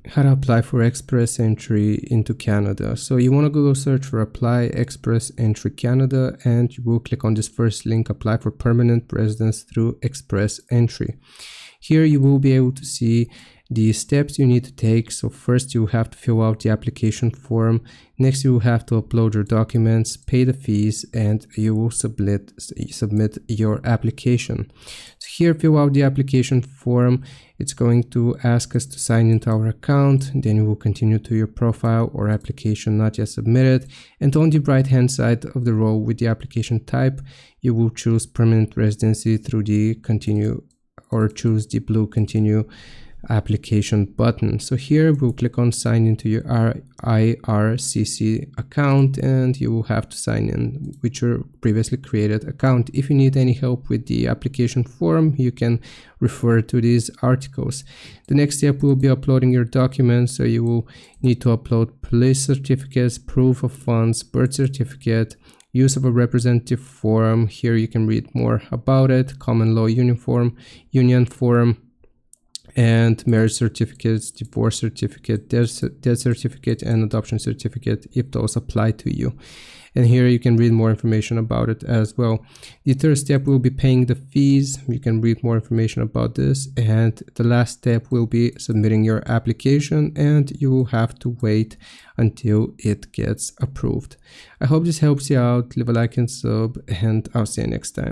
how to apply for express entry into Canada. So you want to Google search for apply express entry Canada, and you will click on this first link, apply for permanent residence through express entry. Here you will be able to see the steps you need to take. So first you have to fill out the application form. Next you will have to upload your documents, pay the fees, and you will submit your application. So here, fill out the application form. It's going to ask us to sign into our account. Then you will continue to your profile or application not yet submitted. And on the right hand side of the row with the application type, you will choose permanent residency through the continue, or choose the blue continue application button. So here we'll click on sign into your IRCC account, and you will have to sign in with your previously created account. If you need any help with the application form, you can refer to these articles. The next step will be uploading your documents. So you will need to upload police certificates, proof of funds, birth certificate, use of a representative form. Here you can read more about it, common law union form, and marriage certificates, divorce certificate, death certificate, and adoption certificate if those apply to you. And here you can read more information about it as well. The third step will be paying the fees. You can read more information about this. And the last step will be submitting your application, and you will have to wait until it gets approved. I hope this helps you out. Leave a like and sub, and I'll see you next time.